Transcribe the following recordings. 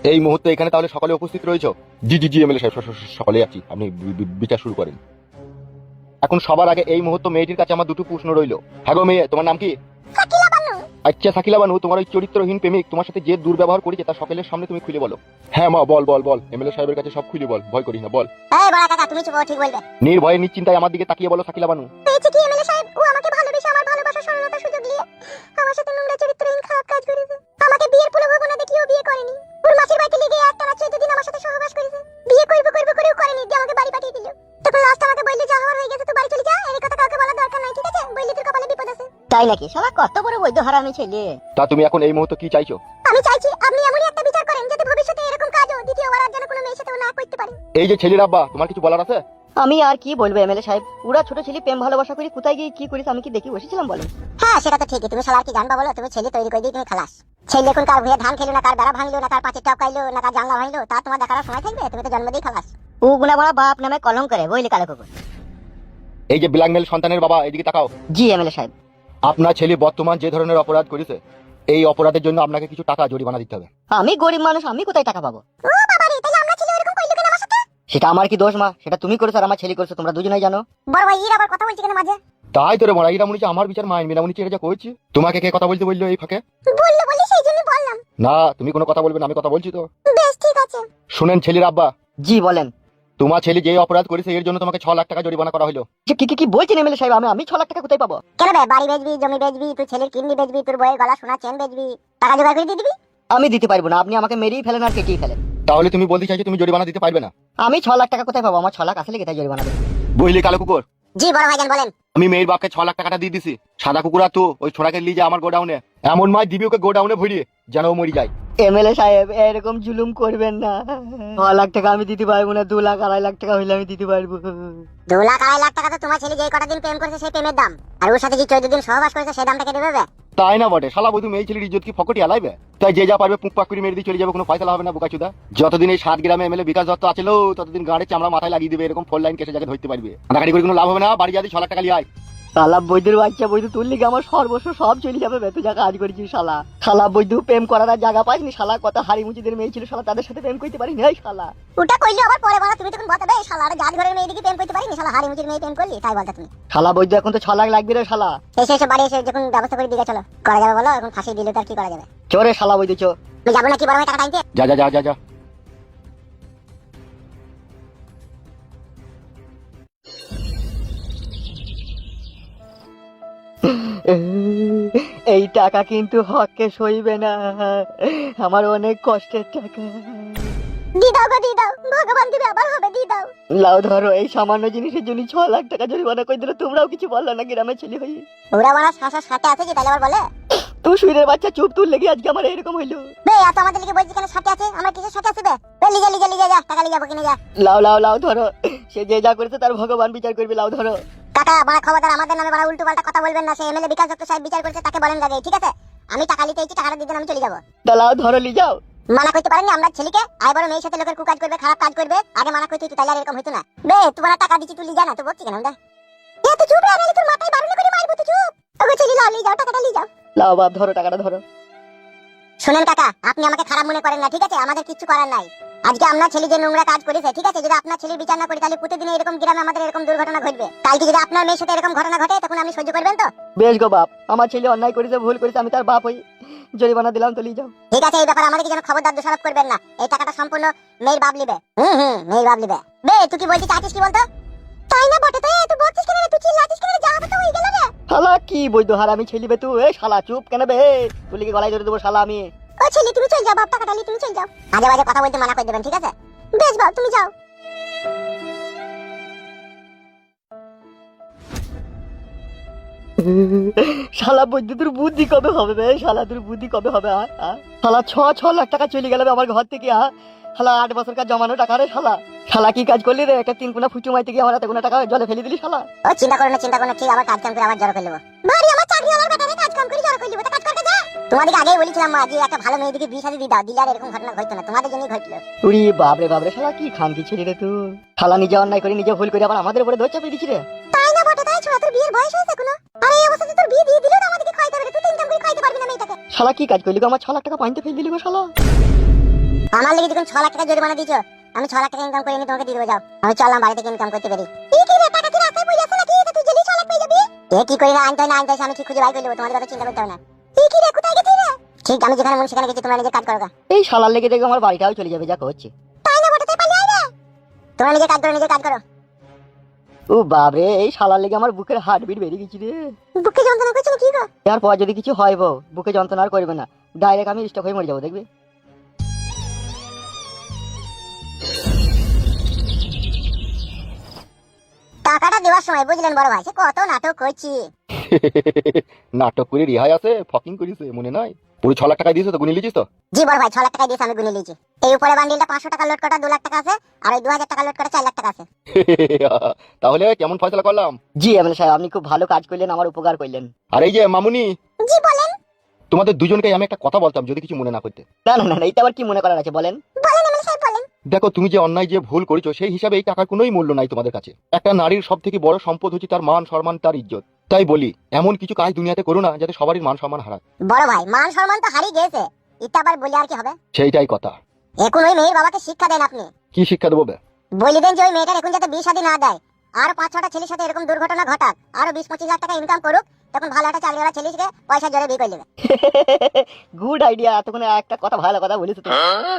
এই মুহূর্তে এখানে তাহলে সকালে উপস্থিত রয়েছো? জি জি জি এমএলএ সাহেব, সকালে আছি, আপনি বিচার শুরু করেন। এখন সবার আগে এই মুহূর্তে মেয়েটির কাছে আমার দুটো প্রশ্ন রইলো। হ্যাঁ গো মেয়ে, তোমার নাম কি? আচ্ছা সাকিলা বানু, তোমার ওই চরিত্রহীন প্রেমিক তোমার সাথে যে দুর্ব্যবহার করেছে তার সকলের সামনে তুমি খুলে বলো। হ্যাঁ মা, বল বল বল, এমএলএ সাহেবের কাছে সব খুলে বল, ভয় করিস না, বল। এই বড় কাকা, তুমি চুপ, ঠিক বলবে। নির্ভয়ে নিশ্চিন্তায় আমার দিকে তাকিয়ে বলো সাকিলা বানু। পেয়েছে কি এমএলএ সাহেব, ও আমাকে ভালোবেসে আমার ভালোবাসার সরলতার সুযোগ নিয়ে আমার সাথে নোংরা চরিত্রহীন খারাপ কাজ করেছে। আমাকে বিয়ের প্রলোভনা দেখিয়েও বিয়ে করেনি। ওর মাসির বাড়িতে লেগে একটানা 14 দিন আমার সাথে সহবাস করেছে। বিয়ে করব করেও করেনি, দিয়ে আমাকে বাড়ি পাঠিয়ে দিল। তখন লাস্ট আমাকে বলল যা হওয়ার হয়ে গেছে, তুই বাড়ি চলে যা, এই কথা কাউকে বলার দরকার নাই, ঠিক আছে? বললি তোর কপালে বিপদ আছে। তাই নাকি? শালা কত বড় বৈধ হারামি ছেলে। তা তুমি এখন এই মুহূর্তে কি চাইছো? আমি চাইছি আপনি এমনই একটা বিচার করেন যাতে ভবিষ্যতে এরকম কাজও দ্বিতীয়বার আর যেন কোনো মেয়ের সাথে না করতে পারে। এই যে ছেলের আব্বা, তোমার কিছু বলার আছে? আমি আর কি বলবো এমএলএ সাহেব, পুরা ছোট ছেলে প্রেম ভালোবাসা করে কোথায় গিয়ে কি করিস আমি কি দেখি বসেছিলাম বলো? হ্যাঁ সেটা তো ঠিকই, তুমি শালা আর কি জানবা বলো? তুমি ছেলে তৈরি করে দিয়ে তুমি খালাস। ছেলে এখন কার ভুয়ে ধান খেলো না, কার বেড়া ভাঙলো না, কার পাঁচের টপকাইলো না, কার জানলা ভাঙলো, তা তোমার দেখার সময় থাকবে? তুমি তো জন্ম দিয়ে খালাস। ও গুনা বড় বাপ নামে কলম করে বইলে কালো কুকুর। এই যে ব্ল্যাকমেল সন্তানের বাবা, এদিকে তাকাও। জি এমএলএ সাহেব। আপনার ছেলে বর্তমান যে ধরনের অপরাধ করেছে, এই অপরাধের জন্য আপনাকে কিছু টাকা জরিমানা দিতে হবে। আমি গরিব মানুষ, আমি কোথায় টাকা পাবো? ও বাবা রে, তাহলে আমরা ছেলে এরকম কইলো কেন আমার সাথে? সেটা আমার কি দোষ মা? সেটা তুমি করেছো আর আমার ছেলে করেছো, তোমরা দুজনেই জানো। বড় ভাই এর আবার কথা বলছি কেন মাঝে? তাই তোরে মরা, এরা মনে হচ্ছে আমার বিচার মাইন মিনা, মনে হচ্ছে এটা যা কইছি। তোমাকে কে কথা বলতে বললো এই ফাঁকে? বললো বলি সেই জন্য বললাম। না, তুমি কোনো কথা বলবে না, আমি কথা বলছি তো। বেশ ঠিক আছে। শুনেন ছেলের আব্বা, জি বলেন। তোমার ছেলে যে অপরাধ করেছে এর জন্য তোমাকে 6 লাখ টাকা জরিমানা করা হলো। যে কি কি কি বলছেন এমএলএ সাহেব? আমি 6 লাখ টাকা কোথায় পাবো? কেন বে, বাড়ি বেচবি, জমি বেচবি, তুই ছেলের কিডনি বেচবি, তোর বইয়ের গলা সোনা চেন বেচবি, টাকা জোগাড় করে দিয়ে দিবি? আমি দিতে পারবো না, আপনি আমাকে মেরেই ফেলেন আর কেটেই ফেলেন। তাহলে তুমি বলতে চাইছো তুমি জরিমানা দিতে পারবে না? আমি 6 লাখ টাকা কোথায় পাবো? আমার 6 লাখ আসলে কোথায় জরিমানা দেবো? বুঝলি কালো কুকুর? জি বড় ভাইজান বলেন। আমি মেয়ের বাপকে 6 লাখ টাকাটা দিয়ে দিছি। সাদা কুকুরা তো ওই ছোড়াকে নিয়ে যায় আমার গোডাউনে, এমন মাছ দিবি ওকে গোডাউনে ভরিয়ে যেন ও মরি যায়। এমএলএ সাহেব এরকম জুলুম করবেন না। 6 লাখ টাকা আমি দিতে পারবো না, 2 লাখ 2.5 লাখ টাকা হইলে আমি দিতে পারবো। 2 লাখ 2.5 লাখ টাকা তো তোমার ছেলে যেই কটা দিন প্রেম করেছে সেই প্রেমের দাম, আর ওর সাথে যে 14 দিন সহবাস করেছে সেই দামটা কে দেবে বে? তাই না বটে, শালা বধু মেয়ে ছেলের ইজ্জত কি ফকটি আলাইবে? তাই যে যা পারবে পুকপাক করে মেরে দিয়ে চলে যাবে, কোনো ফয়সালা হবে না বোকাচুদা। যতদিন এই 7 গ্রামে এমএলএ বিকাশ দত্ত আছিল ততদিন গাড়ি চামড়া মাথায় লাগিয়ে দিবে, এরকম 4 লাইন কেসে যাকে ধরতে পারবে। গাড়ি করে কোনো লাভ হবে না, বাড়ি যাতে 6 লাখ টাকা লিয়ে আয়। শালা বৈদ্যুর বাচ্চা, বৈদ্যু তুললি আমার সর্বস্ব সব চলে যাবে বে, তুই যা কাজ করেছিস শালা। শালা বৈদ্যু প্রেম করার আর জায়গা পাইনি, শালা কত হাড়ি মুচিদের মেয়ে ছিল, শালা তাদের সাথে প্রেম করতে পারিনি এই শালা। ওটা কইলো আবার পরে বলা, তুমি তখন বলতে এই শালা আর জাত ঘরের মেয়ে দিকে প্রেম করতে পারিনি, শালা হাড়ি মুচির মেয়ে প্রেম করলি তাই বলতে তুমি। শালা বৈদ্যু এখন তো 6 লাখ লাগবে রে শালা। এসে বাড়ি এসে যখন ব্যবস্থা করে দিকে চলো, করা যাবে বলো? এখন ফাঁসি দিলে তার কি করা যাবে? চোরে শালা বৈদ্যু চো। তুমি যাবো না কি বড় ভাই টাকা টাইতে? যা যা যা যা যা। এই টাকা কিন্তু হককে সইবে না, আমার অনেক কষ্টের টাকা। দি দাও গো, দি দাও, ভগবান দিবে আবার হবে, দি দাও। লাও ধরো, এই সামান্য জিনিসের জন্য 6 লাখ টাকা জরিমানা করে দিল, তোমরাও কিছু বললো না গ্রামের ছেলে হয়ে? ওরা মারা শাসার সাথে আছে কি তাহলে আবার বলে? তুই শুইরের বাচ্চা চুপ, তুই লেগে আজকে আমার এরকম হইলো। বে এত আমাদের লিগে বলছি কেন সাথে আছে? আমরা কিসের সাথে আছে বে? বে লিজে লিজে লিজে যা, টাকা লিয়ে যাবো কিনে যা। লাও লাও লাও ধরো, সে যে যা করেছে তার ভগবান বিচার করবে, লাও ধরো। কাকা বড় খবরদার আমাদের নামে বড় উল্টো পাল্টা কথা বলবেন না, সে এমএলএ বিকাশ দত্ত সাহেব বিচার করেছে তাকে বলেন আগে, ঠিক আছে? আমি টাকা নিতে এসেছি, টাকাটা দিয়ে দেন, আমি চলে যাবো। তা লাও ধরো, লি যাও। মানা করতে পারেননি আমরা ছেলেকে? আয় বড় মেয়ের সাথে লোকের কুকাজ করবে, খারাপ কাজ করবে, আগে মানা করতে তাহলে আর এরকম হতো না। বে তোমার টাকা দিচ্ছি, তুই যা না, তো বলছি কেন? এ তো চুপ রে, নালে তোর মাথায় বারুনি করে মারবো, তো চুপ। ওগো ছেলে লাও, নিয়ে যাও টাকাটা, নিয়ে যাও। লাও বাপ ধরো, টাকাটা ধরো। শুনেন কাকা, আপনি আমাকে খারাপ মনে করেন না, ঠিক আছে? আমাদের কিচ্ছু করার নাই। আজকে আপনার ছেলে যে নোংরা কাজ করেছে, ঠিক আছে, যদি আপনার ছেলের বিচার না করি তাহলে প্রতিদিন এরকম গ্রামে আমাদের এরকম দুর্ঘটনা ঘটবে। কালকে যদি আপনার মেয়ের সাথে এরকম ঘটনা ঘটে তখন আপনি সহ্য করবেন তো? বেশ গো বাপ, আমার ছেলে অন্যায় করেছে, ভুল করেছে, আমি তার বাপ হই, জরিমানা দিলাম, তো লিয়ে যাও। ঠিক আছে, এই ব্যাপারে আমাদেরকে যেন খবরদার দোষারোপ করবেন না। এই টাকাটা সম্পূর্ণ মেয়ের বাপ লিবে। মেয়ের বাপ লিবে। বে তুই কি বলতে চাচ্ছিস কি বলতো? তাই না বটে, তাই তুই বলছিস কেন? তুই চিল্লাছিস কেন? যা হবে তো হয়ে গেল রে। শালা কি বৈদ্য হারামি ছেলে বে তুই, এই শালা চুপ কেন বে? তুই লিগে গলায় ধরে দেবো শালা আমি। ও ছেলে তুমি চল যাও, বাপ টাকাটা নিয়ে তুমি চল যাও। আজে বাজে কথা বলতে মানা করে দেবেন, ঠিক আছে? বেশ বাপ তুমি যাও। শালা বৈদ্য তোর বুদ্ধি কবে হবে বে? শালা তোর বুদ্ধি কবে হবে? শালা 6 লাখ টাকা চলে গেল আমার ঘর থেকে। শালা 8 বছর কাজ জমানো টাকা রে শালা। শালা কি কাজ করলি রে? একটা 3 কোনা ফুটু মাইতে গিয়ে আমার এত কোনা টাকা জলে ফেলে দিলি শালা। ও চিন্তা করো না, চিন্তা করো না, ঠিক আবার কাজ কাম করে আবার জড়ো করে নেবো। বাড়ি আমার চাকরি আমার বেটারে কাজ কাম করে জড়ো করে নেবো, তো কাজ করতে যা। তোমাদেরকে আগেই বলেছিলাম মা, যে একটা ভালো মেয়ে দিকে বিয়ে শাদী দিয়ে দাও, দিলে আর এরকম ঘটনা ঘটতো না, তোমাদের জন্যই ঘটলো। উড়ি বাপরে বাপরে, শালা কি খান কি ছেলে রে তুই? শালা নিজে অন্যায় করে নিজে ভুল করে আবার আমাদের উপরে দোষ চাপিয়ে দিচ্ছি রে। তাই না বটে, তাই ছোড়া তোর বিয়ের বয়স হয়েছে কোনো? আরে এই অবস্থাতে তোর বিয়ে দিয়ে দিলো না, আমাদেরকে খাইতে হবে, তুই তো ইনকাম করে খাইতে পারবি না মেয়েটাকে। শালা কি কাজ করলি গো? আমার 6 লাখ টাকা পানিতে ফেলে দিলি গো শালা। আমার লেগে যখন 6 লাখ টাকা জরিমানা দিছো, আমি 6 লাখ টাকা ইনকাম করে নিয়ে তোমাকে দিয়ে দেবো। যাও, আমি চললাম বাড়ি থেকে ইনকাম করতে পারি। কি কি রে, টাকা কি রাস্তায় পড়ে আছে নাকি? তুই জেলি 6 লাখ পেয়ে যাবি। এ কি করি না আনতে না আনতে, আমি ঠিক খুঁজে বাই করে দেবো, তোমাদের কথা চিন্তা করতে হবে না। কি কি রে, কোথায় গেছিস রে? ঠিক আমি যেখানে মন সেখানে গেছি, তোমরা নিজের কাজ করো গা। এই শালার লেগে দেখবে আমার বাড়িটাও চলে যাবে, যা হচ্ছে। তাই না, বটে তাই পালিয়ে আয় রে। তোমরা নিজের কাজ করো, নিজের কাজ করো। ও বাবরে, এই শালার লেগে আমার বুকের হার্টবিট বেড়ে গেছি রে। বুকে যন্ত্রণা করছে না কি গো? এরপর যদি কিছু হয় বউ, বুকে যন্ত্রণা আর করবে না, ডাইরেক্ট আমি স্টক হয়ে মরে যাবো, দেখবি। টাকাটা দেওয়ার সময় বুঝলেন বড় ভাই, সে কত নাটক করছি। নাটক করে রেহাই আছে, ফকিং করিস মনে নাই? পুরো 6 লাখ টাকা দিয়েছো তো, গুনে লিখিস তো? জি বড় ভাই, 6 লাখ টাকা দিয়েছে, আমি গুনে নিয়েছি। এই উপরে বান্ডিলটা 500 টাকা লোড করা 2 লাখ টাকা আছে, আর ওই 2000 টাকা লোড করা 4 লাখ টাকা আছে। তাহলে কেমন ফয়সালা করলাম? জি এমএলএ সাহেব, আপনি খুব ভালো কাজ করলেন, আমার উপকার করলেন। আর এই যে মামুনি, জি বলেন। তোমাদের দুজনকে আমি একটা কথা বলতাম, যদি কিছু মনে না করতে। না না না না, এটা আবার কি মনে করার আছে, বলেন। বলেন এমএলএ সাহেব বলেন। দেখো, তুমি যে অন্যায় যে ভুল করেছো, সেই হিসাবে এই টাকার কোনোই মূল্য নাই তোমাদের কাছে। একটা নারীর সব থেকে বড় সম্পদ হচ্ছে তার মান সম্মান, তার ইজ্জত। তাই বলি, এমন কিছু কাজ দুনিয়াতে করো না যাতে সবারই মান সম্মান হারায়। বড় ভাই, মান সম্মান তো হারিয়ে গেছে, এটা আবার বলি আর কি হবে? সেইটাই কথা। এখন ওই মেয়ের বাবাকে শিক্ষা দেন আপনি। কি শিক্ষা দেবো বে? বলি দেন যে ওই মেয়েটার এখন যাতে বিয়ে শাদী না দেয়, আর 5-6টা ছেলের সাথে এরকম দুর্ঘটনা ঘটাক, আরো 20-25 লাখ টাকা ইনকাম করুক, তখন ভালো একটা চাকরিওয়ালা ছেলেকে পয়সা জোরে বিয়ে করে নেবে। গুড আইডিয়া, এতক্ষণে একটা কথা ভালো কথা বলেছো তো।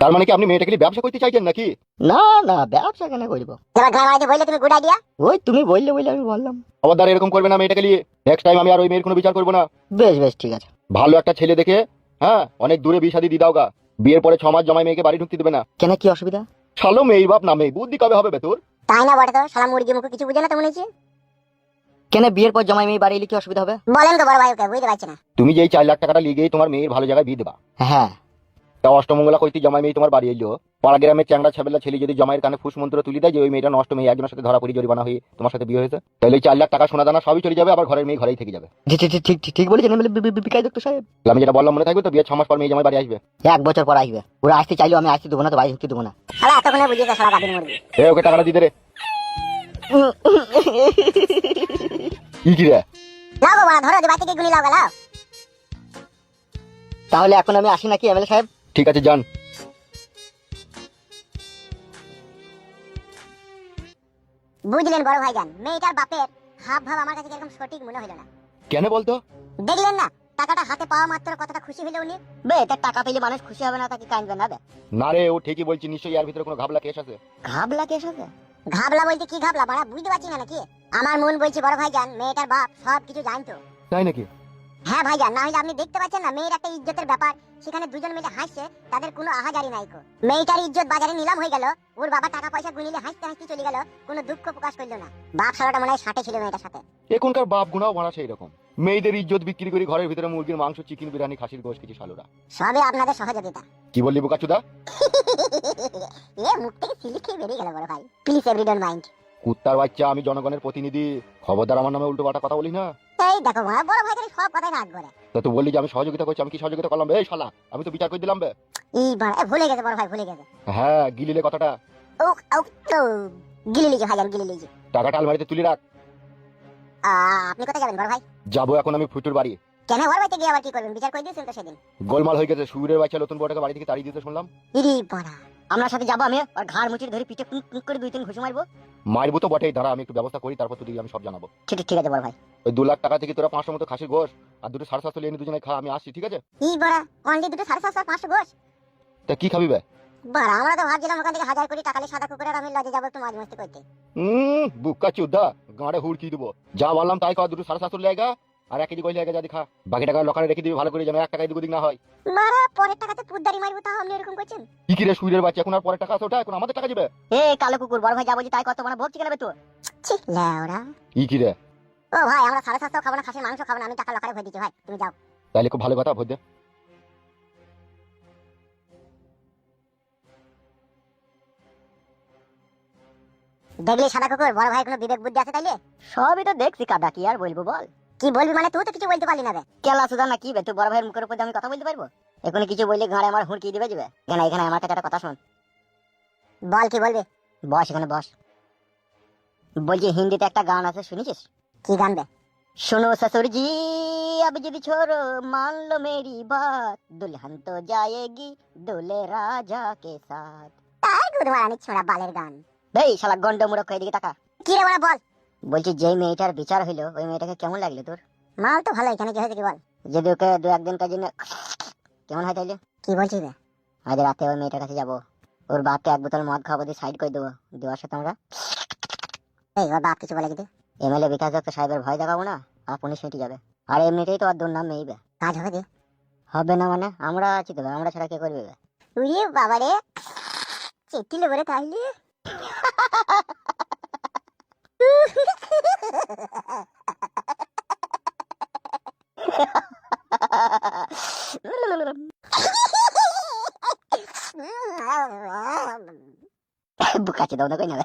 তার মানে কি আপনি মেয়েটাকে নিয়ে ব্যবসা করতে চাইছেন নাকি? না না, ব্যবসা কেন করবো? এবার ঘর বাড়িতে বললে তুমি গুড আইডিয়া। ওই তুমি বললে বলে আমি বললাম। আবার দ্বারা এরকম করবে না মেয়েটাকে নিয়ে। নেক্সট টাইম আমি আর ওই মেয়ের কোনো বিচার করবো না। বেশ বেশ, ঠিক আছে। ভালো একটা ছেলে দেখে, হ্যাঁ, অনেক দূরে বিয়ে শাদী দিয়ে দাও গা। বিয়ের পরে 6 মাস জমায় মেয়েকে বাড়ি ঢুকতে দেবে না। কেন, কি অসুবিধা? শালো মেয়ে বাপ নামে বুদ্ধি কবে হবে বে তোর? তাই না বটে তো, শালা মুরগি মুখে কিছু বুঝে না তো মনে হচ্ছে। কেন, বিয়ের পর জামাই মেয়ে বাড়ি এলে কি অসুবিধা হবে? বলেন তো বড় ভাই, ওকে বুঝতে পারছি না। তুমি যে এই 4 লাখ টাকাটা লিগেই তোমার মেয়ের ভালো জায়গায় বিয়ে দেবা। হ্যাঁ। তা অষ্টমঙ্গলা কইতে জমাই মেয়ে তোমার বাড়ি এলো, পাড়া গ্রামের চ্যাংড়া ছাবেলা ছেলে যদি জমাইয়ের কানে ফুস মন্ত্র তুলি দেয় যে ওই মেয়েটা নষ্ট মেয়ে, একজনের সাথে ধরা পড়ি জরিমানা হয়ে তোমার সাথে বিয়ে হয়েছে, তাহলে এই 4 লাখ টাকা সোনা দানা সবই চলে যাবে, আবার ঘরের মেয়ে ঘরেই থেকে যাবে। ঠিক ঠিক ঠিক ঠিক ঠিক বলেছেন বিকাশ ডক্টর সাহেব। তাহলে আমি যেটা বললাম মনে থাকবে তো? বিয়ে 6 মাস পর মেয়ে জামাই বাড়ি আসবে। 1 বছর পর আসবে। ওরা আসতে চাইলেও আমি আসতে দেবো না, তো বাড়ি ঢুকতে দেবো না। শালা এতক্ষণে বুঝিয়েছে শালা গাদির মুরগি। ওকে টাকাটা দিতে রে। কি রে? লাও বাবা, ধরো যে বাড়ি থেকে গুনি লাও গেলাও। তাহলে এখন আমি আসি নাকি এমএলএ সাহেব? ঠিক আছে, যান। বুঝলেন বড় ভাইজান, মেয়েটার বাপের হাব ভাব আমার কাছে একদম সঠিক মনে হলো না। কেন বলতো? দেখলেন না, টাকাটা হাতে পাওয়া মাত্র কতটা খুশি হলো উনি। বে, এটা টাকা পেলে মানুষ খুশি হবে না, তাকে কাঁদবে না? বে, না রে, ও ঠিকই বলছি, নিশ্চয়ই এর ভিতরে কোনো ঘাবলা কেস আছে। ঘাবলা কেস আছে? ঘাবলা বলতে কি ঘাবলা বাড়া, বুঝতে পারছি না নাকি? আমার মন বলছি বড় ভাইজান, মেয়েটার বাপ সব কিছু জানতো। তাই নাকি? হ্যাঁ ভাইজান, না হলে আপনি দেখতে পাচ্ছেন না মেয়ের একটা ইজ্জতের ব্যাপার, সেখানে দুজন মিলে হাসছে, তাদের কোনো আহাজারি নাই কো। মেয়েটার ইজ্জত বাজারে নিলাম হয়ে গেল, ওর বাবা টাকা পয়সা গুনিলে হাসতে হাসতে চলে গেল, কোনো দুঃখ প্রকাশ করলো না। বাপ শালাটা মনে হয় সাথে ছিল মেয়েটার সাথে। এখনকার বাপ গুণাও মারা সেই রকম, মেয়েদের ইজ্জত বিক্রি করে ঘরের ভিতরে মুরগির মাংস, চিকেন, বিরিয়ানি, খাসির গোশ কিছু শালোরা। সবে আপনাদের সহযোগিতা। কি বললি বোকাচুদা? এ মুখ থেকে সিলি খেয়ে বেরিয়ে গেল বড় ভাই। Please every don't mind. কুত্তার বাচ্চা, আমি জনগণের প্রতিনিধি, খবরদার আমার নামে উল্টো পাল্টা কথা বলি না। এই দেখো বড় ভাই করে সব কথাই রাগ করে। তা তুই বললি যে আমি সহযোগিতা করছি, আমি কি সহযোগিতা করলাম? এই শালা, আমি তো বিচার করে দিলাম বে। এই বড় ভুলে গেছে বড় ভাই, ভুলে গেছে। হ্যাঁ, গিলিলে কথাটা। ও ও তো গিলে লিজে ভাইজান, গিলে লিজে। টাকাটা আলমারিতে তুলে রাখ। আপনি কোথায় যাবেন বড় ভাই? যাবো এখন আমি ফুটুর বাড়ি। কেন বড় ভাইতে গিয়ে আবার কি করবেন? বিচার করে দিয়েছেন তো সেদিন। গোলমাল হয়ে গেছে, সুরের বাচ্চা নতুন বউটাকে বাড়ি থেকে তাড়িয়ে দিতে শুনলাম। ইরি বড়া। আপনার সাথে যাবো আমি, আর ঘাড় মুচির ধরে পিঠে কুক করে 2-3 ঘুষি মারবো। মারবো তো বটেই, দাঁড়া আমি একটু ব্যবস্থা করি, তারপর তুই আমি সব জানাবো। ঠিক ঠিক আছে বড় ভাই। ওই 2 লাখ টাকা থেকে তোরা 500 মতো খাসির গোশ আর দুটো 750 নিয়ে দুজনে খা, আমি আসছি, ঠিক আছে? এই বড়া, অনলি দুটো 750 500 গোশ। তা কি খাবি বে? বড়া, আমরা তো ভাবছিলাম ওখান থেকে 1000 কোটি টাকা নিয়ে সাদা কুকুরের আমি লজে যাবো একটু মাছ মস্তি করতে। বুকাচুদা, গাঁড়ে হুড়কি দেবো। যা বললাম তাই কর, দুটো 750 লেগা আর 1 কেজি কইলে লেগা, যা খা। বাকি টাকা লকারে রেখে দিবি ভালো করে, যেন 1 টাকা এদিক ওদিক না হয়। মারা পরের টাকাতে পুদ্দারি মারবো, তাও আপনি এরকম করছেন? কি কি রে সুরের বাচ্চা, এখন আর পরে টাকা আছে ওটা, এখন আমাদের টাকা যাবে? এ কালো কুকুর, বড় ভাই যা বলছি তাই কত, মানে ভোগ চিকেন তো? ছি লেওড়া। ই কি রে? ও ভাই, আমরা 750 খাবো না, খাসির মাংস খাবো না, আমি টাকা লকারে ভরে দিচ্ছি ভাই, তুমি যাও। তাইলে খুব ভালো কথা, ভোজ দে। দেখলি সাদা কুকুর, বড় ভাই কোনো বিবেক বুদ্ধি আছে তাইলে? সবই তো দেখছি কাদা, কি আর বলবো বল। কি বলবি মানে? তুই তো কিছু বলতে পারলি না বে। কেলা সুদা না কি বে, তুই বড় ভাইয়ের মুখের উপর দিয়ে আমি কথা বলতে পারবো? এখন কিছু বললে ঘাড়ে আমার হুড়কি দিবে যাবে। কেন, এখানে আমার কাছে একটা কথা শুন। বল কি বলবি? বস এখানে বস। বলছি হিন্দিতে একটা গান আছে, শুনেছিস? কি গান বে? सुनो ससुर जी अब जिद छोड़ो मान लो मेरी बात दुल्हन तो जाएगी दूल्हे राजा के साथ তাই গুদমারানি ছোড়া বালের গান এই শালা গন্ড মুরখ এদিকে তাকা। কি রে বড় বল বলছি যেই মেয়েটার বিচার হইলো ওই মেয়েটাকে কেমন লাগলো তোর? মাল তো ভালো এখানে কি হয়েছে কি বল যদি ওকে দু একদিন কাজ কেমন হয় তাইলে? কি বলছিস রে আজ রাতে ওই মেয়েটার কাছে যাবো, ওর বাপকে এক বোতল মদ খাওয়াবো দিয়ে সাইড করে দেবো, দেওয়ার সাথে আমরা এই ওর বাপ কিছু বলে কি এমএলএ বিকাশ দত্ত সাহেবের ভয় দেখাবো না, আর পুলিশ মিটে যাবে। আর এমনিতেই তো আর দুর্নাম মেইবে। কাজ হবে রে হবে না মানে? আমরা আছি তো, আমরা ছাড়া কে করবে? উড়িয়ে বাবা রে চেটি লেবরে তাইলে বুকাচ্ছে দাও না কই না।